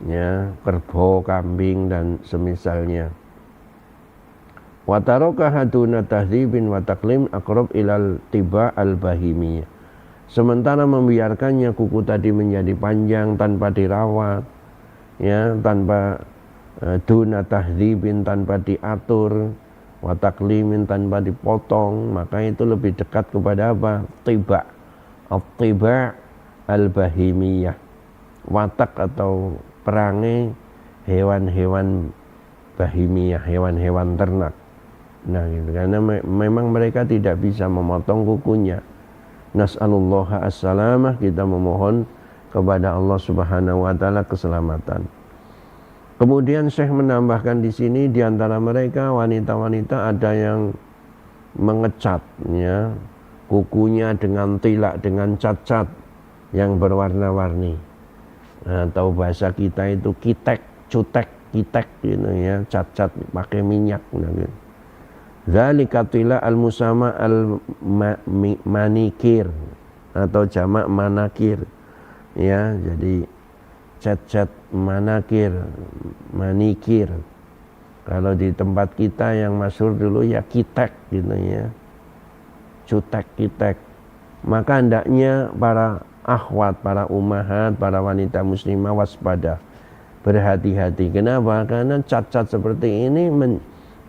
ya, kerbau, kambing dan semisalnya. Wa taraka haduna tahdhibin wa taqlim aqrab ilal tiba al bahimiyah. Sementara membiarkannya kuku tadi menjadi panjang tanpa dirawat, ya, tanpa duna tahdhibin, tanpa diatur, wa taqlimin, tanpa dipotong, maka itu lebih dekat kepada apa? Tiba, at-tiba al-bahimiyah, watak atau perangai hewan-hewan bahimiyah, hewan-hewan ternak. Nah, gitu. Karena memang mereka tidak bisa memotong kukunya. Nas'alullaha as-salamah, kita memohon kepada Allah Subhanahu wa taala keselamatan. Kemudian Syekh menambahkan di sini, di antara mereka wanita-wanita ada yang mengecat, ya, kukunya dengan tilak, dengan cat-cat yang berwarna-warni, atau bahasa kita itu kitek, cutek, kitek, gitu ya, cat-cat pakai minyak, gitu. Zalika tilak al-musama al-manikir atau jamak manakir, ya, jadi cat-cat manikir. Kalau di tempat kita yang masyhur dulu ya kitek, gitu ya, cutek, kitek. Maka hendaknya para akhwat, para ummahat, para wanita muslimah waspada, berhati-hati. Kenapa? Karena cat-cat seperti ini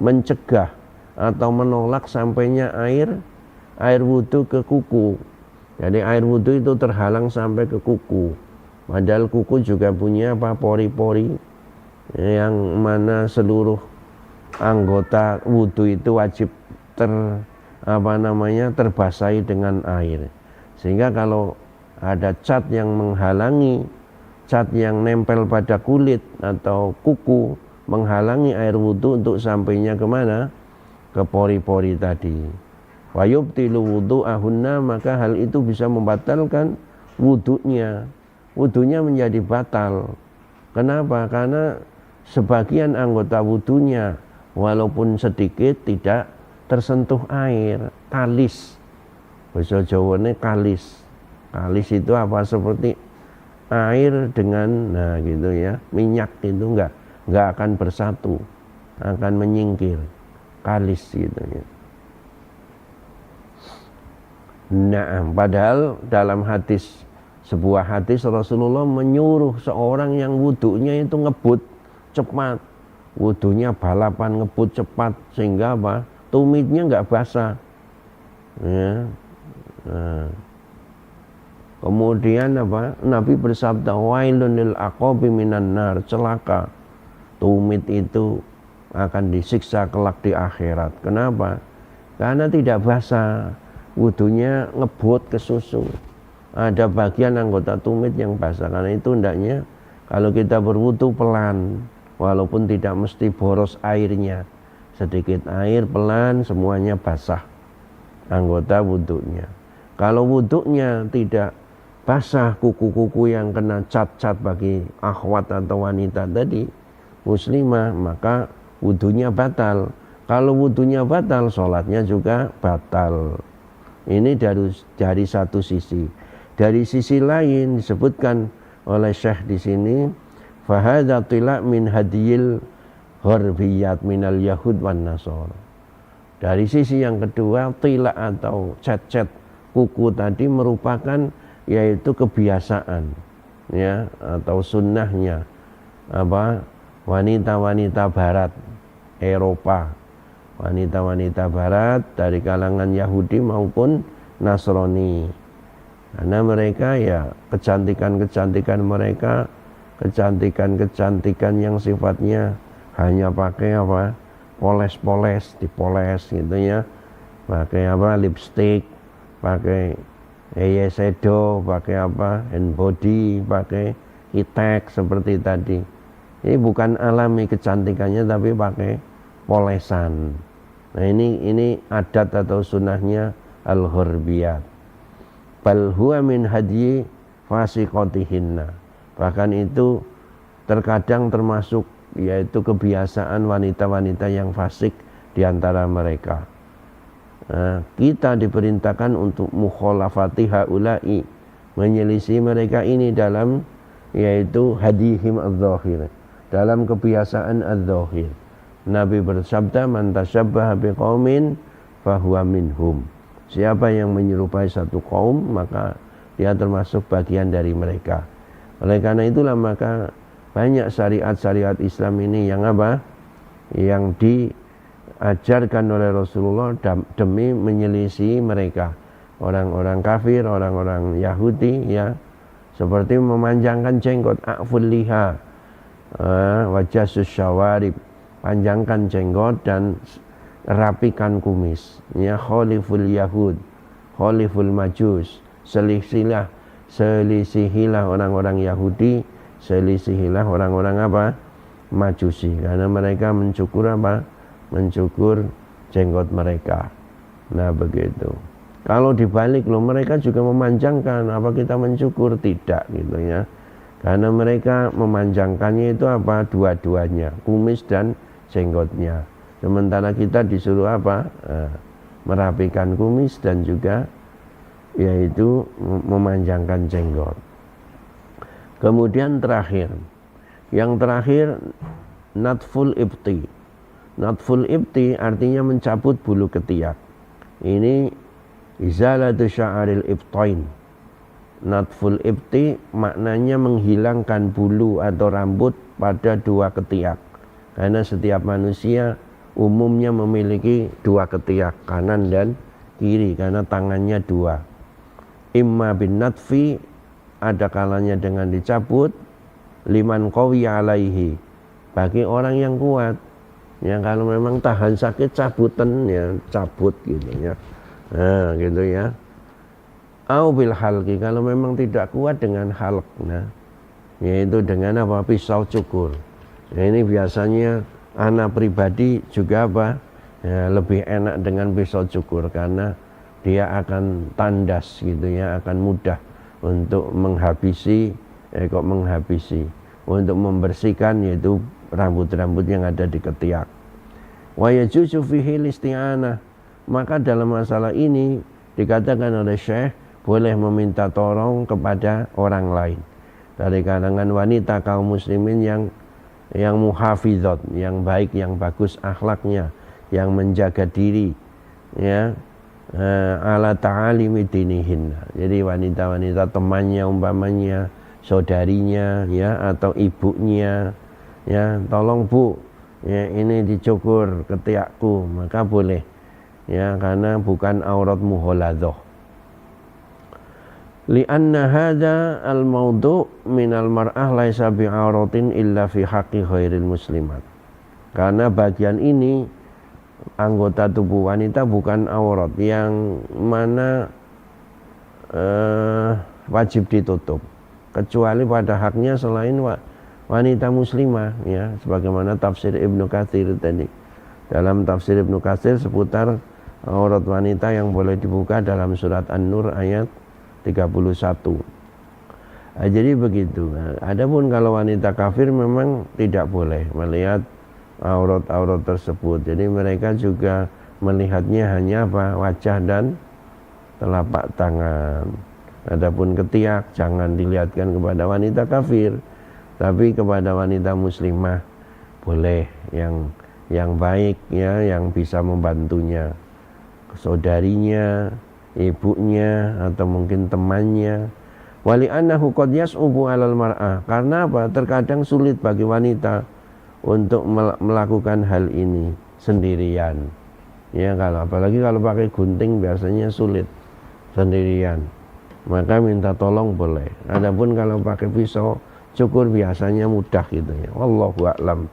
mencegah atau menolak sampainya air wudhu ke kuku. Jadi air wudhu itu terhalang sampai ke kuku. Padahal kuku juga punya pori-pori yang mana seluruh anggota wudhu itu wajib terbasahi dengan air. Sehingga kalau ada cat yang menghalangi, cat yang nempel pada kulit atau kuku, menghalangi air wudhu untuk sampainya kemana? Ke pori-pori tadi. Wa yubtilu wudhu'ahunna, maka hal itu bisa membatalkan wudhunya. Wudhunya menjadi batal. Kenapa? Karena sebagian anggota wudhunya walaupun sedikit tidak tersentuh air, kalis. Bahasa Jawane kalis. Kalis itu apa? Seperti air dengan, nah gitu ya, minyak itu enggak akan bersatu, akan menyingkir. Kalis gitu ya. Nah, padahal dalam sebuah hadis Rasulullah menyuruh seorang yang wudhunya itu ngebut cepat, wudhunya balapan ngebut cepat, sehingga apa? Tumitnya enggak basah, ya. Nah. Kemudian apa? Nabi bersabda, wailun lil aqabi minan nar, celaka tumit itu akan disiksa kelak di akhirat. Kenapa? Karena tidak basah, wudhunya ngebut ke susu. Ada bagian anggota tumit yang basah. Karena itu hendaknya kalau kita berwudhu pelan, walaupun tidak mesti boros airnya, sedikit air pelan, semuanya basah anggota wudhunya. Kalau wudhunya tidak basah, kuku-kuku yang kena cat-cat bagi akhwat atau wanita tadi muslimah, maka wudhunya batal. Kalau wudhunya batal, sholatnya juga batal. Ini dari satu sisi. Dari sisi lain disebutkan oleh Syekh di sini, fahadza tilak min hadiyil gharbiyat minal yahud wan nasara. Dari sisi yang kedua, tilak atau cat-cat kuku tadi merupakan yaitu kebiasaan, ya, atau sunnahnya apa? Wanita-wanita barat Eropa, wanita-wanita barat dari kalangan Yahudi maupun Nasrani. Karena mereka ya kecantikan mereka kecantikan yang sifatnya hanya pakai apa, poles-poles, dipoles gitu ya, pakai apa, lipstick, pakai eyeshadow, pakai apa, hand body, pakai hitek seperti tadi. Ini bukan alami kecantikannya tapi pakai polesan. Nah ini adat atau sunnahnya al-gharbiyat. Bal huwa min hadyi fasiqatihinna. Bahkan itu terkadang termasuk yaitu kebiasaan wanita-wanita yang fasik di antara mereka. Nah, kita diperintahkan untuk mukhalafati haula'i, menyelisih mereka ini dalam yaitu hadihim adz-dzahir, dalam kebiasaan adz-dzahir. Nabi bersabda, man tasyabbaha biqaumin fahuwa minhum. Siapa yang menyerupai satu kaum maka dia termasuk bagian dari mereka. Oleh karena itulah maka banyak syariat-syariat Islam ini yang apa? Yang diajarkan oleh Rasulullah demi menyelisih mereka. Orang-orang kafir, orang-orang Yahudi ya, seperti memanjangkan jenggot, a'ful liha, wajah syawarib, panjangkan jenggot dan rapikan kumis ya, khaliful yahud, khaliful majus, selisihilah orang-orang Yahudi, selisihilah orang-orang apa, Majusi, karena mereka mencukur apa, mencukur jenggot mereka. Nah begitu. Kalau dibalik loh, mereka juga memanjangkan, apa kita mencukur? Tidak gitu ya, karena mereka memanjangkannya itu apa, dua-duanya, kumis dan jenggotnya. Sementara kita disuruh apa, merapikan kumis dan juga yaitu memanjangkan jenggot. Kemudian yang terakhir natful ibti. Natful ibti artinya mencabut bulu ketiak. Ini izalatu sya'aril ibtain. Natful ibti maknanya menghilangkan bulu atau rambut pada dua ketiak. Karena setiap manusia umumnya memiliki dua ketiak, kanan dan kiri, karena tangannya dua. Imma bin natfi, ada kalanya dengan dicabut, liman qawi alaihi, bagi orang yang kuat. Ya kalau memang tahan sakit cabutan ya cabut gitu ya. Nah gitu ya. Au bil halqi, kalau memang tidak kuat dengan halq, nah yaitu dengan apa, pisau cukur. Nah, ini biasanya anak pribadi juga apa, ya, lebih enak dengan pisau cukur karena dia akan tandas gitu ya, akan mudah untuk menghabisi, untuk membersihkan yaitu rambut-rambut yang ada di ketiak. Wa yajuzu fihi listi'anah, maka dalam masalah ini dikatakan oleh Syekh boleh meminta tolong kepada orang lain dari kalangan wanita kaum muslimin yang muhafizat, yang baik, yang bagus akhlaknya, yang menjaga diri ya, ala ta'alimi dinihin. Jadi wanita-wanita temannya umpamanya, saudarinya ya, atau ibunya ya, tolong bu ya, ini dicukur ketiakku, maka boleh ya, karena bukan aurat mughalladzah. Lianna hadza al-mawdu' minal mar'ah laisa bi'auratin illa fi haqqi ghairil muslimat. Karena bagian ini anggota tubuh wanita bukan aurat yang mana wajib ditutup, kecuali pada haknya selain wanita muslimah ya, sebagaimana tafsir Ibnu Katsir tadi. Dalam tafsir Ibnu Katsir seputar aurat wanita yang boleh dibuka dalam surat An-Nur ayat 31. Jadi begitu. Adapun kalau wanita kafir memang tidak boleh melihat aurat-aurat tersebut. Jadi mereka juga melihatnya hanya apa, wajah dan telapak tangan. Adapun ketiak jangan dilihatkan kepada wanita kafir, tapi kepada wanita muslimah boleh, yang baik ya, yang bisa membantunya, saudarinya, ibunya, atau mungkin temannya. Wali annahu qad yas'ubu 'alal mar'ah, karena apa? Terkadang sulit bagi wanita untuk melakukan hal ini sendirian. Ya, apalagi kalau pakai gunting biasanya sulit sendirian. Maka minta tolong boleh. Adapun kalau pakai pisau cukur biasanya mudah gitu ya. Wallahu a'lam.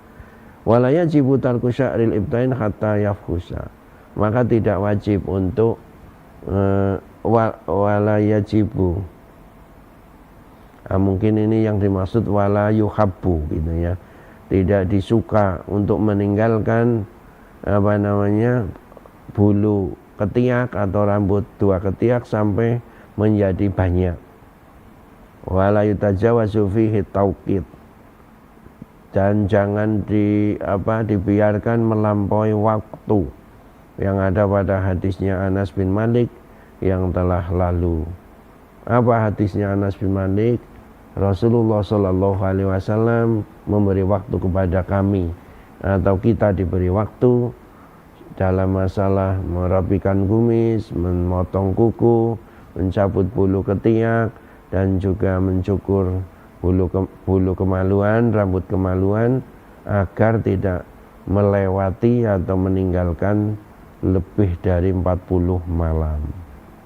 Wala yajibu tarku sya'ril ibtain hatta yafhusa. Maka tidak wajib untuk wala yajibu. Mungkin ini yang dimaksud wala yuhabbu gitu ya. Tidak disuka untuk meninggalkan bulu ketiak atau rambut 2 ketiak sampai menjadi banyak. Wala yutajawazu fihi tauqid. Dan jangan dibiarkan melampaui waktu yang ada pada hadisnya Anas bin Malik yang telah lalu. Apa hadisnya Anas bin Malik? Rasulullah Shallallahu Alaihi Wasallam memberi waktu kepada kami, atau kita diberi waktu dalam masalah merapikan kumis, memotong kuku, mencabut bulu ketiak, dan juga mencukur bulu kemaluan, rambut kemaluan, agar tidak melewati atau meninggalkan lebih dari 40 malam.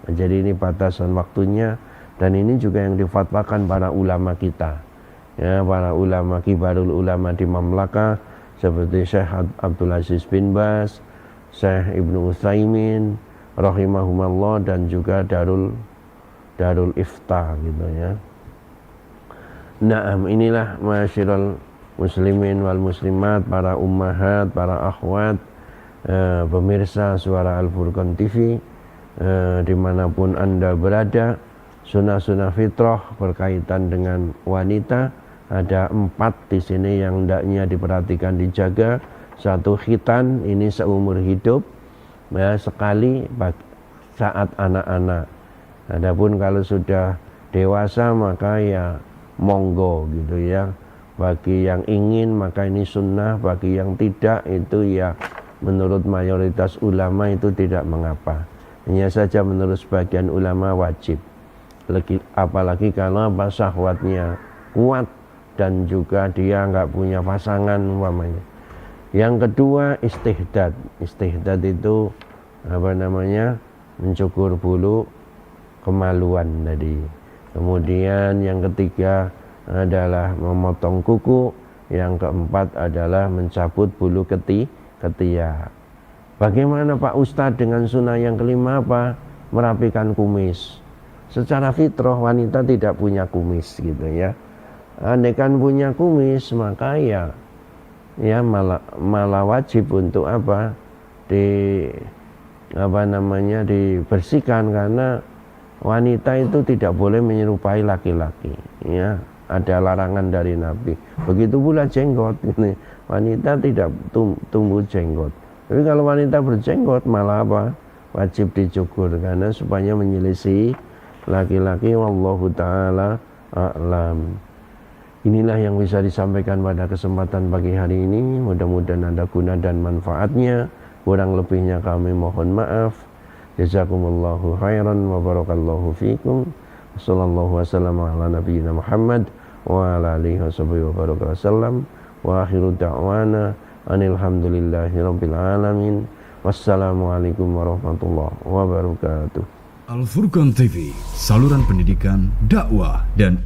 Jadi ini batasan waktunya, dan ini juga yang difatwakan para ulama kita ya, para ulama kibarul ulama di Mamlakah seperti Syekh Abdul Aziz bin Baz, Syekh Ibnu Utsaimin rahimahumallah, dan juga Darul Ifta gitu ya. Naam, inilah masyiral muslimin wal muslimat, para ummahat, para akhwat, pemirsa suara Al-Furqan TV, dimanapun Anda berada. Sunnah-sunnah fitrah berkaitan dengan wanita ada 4 di sini yang hendaknya diperhatikan, dijaga. 1, khitan, ini seumur hidup ya, sekali saat anak-anak. Adapun kalau sudah dewasa maka ya monggo gitu ya. Bagi yang ingin maka ini sunnah, bagi yang tidak itu ya menurut mayoritas ulama itu tidak mengapa. Hanya saja menurut sebagian ulama wajib. Apalagi kalau syahwatnya kuat dan juga dia nggak punya pasangan umpamanya. Yang kedua istihdad. Istihdad itu mencukur bulu kemaluan tadi. Kemudian yang ketiga adalah memotong kuku. Yang keempat adalah mencabut bulu ketiak. Bagaimana Pak Ustadz dengan sunnah yang kelima apa? Merapikan kumis. Secara fitrah wanita tidak punya kumis gitu ya. Andaikan punya kumis maka ya malah wajib untuk dibersihkan, karena wanita itu tidak boleh menyerupai laki-laki ya. Ada larangan dari Nabi. Begitu pula jenggot ini. Wanita tidak tumbuh jenggot. Tapi kalau wanita berjenggot malah wajib dicukur, karena supaya menyelisih laki-laki. Wallahu ta'ala a'lam. Inilah yang bisa disampaikan pada kesempatan pagi hari ini. Mudah-mudahan ada guna dan manfaatnya. Kurang lebihnya kami mohon maaf. Jazakumullahu khairan wa barakallahu fikum. Wassallallahu wasallam ala nabiyyina Muhammad wa ala alihi wa baraka wasallam. Wa akhiru da'wana anilhamdulillahi rabbil alamin. Wassalamualaikum warahmatullahi wabarakatuh. Al-Furqan TV, saluran pendidikan, dakwah, dan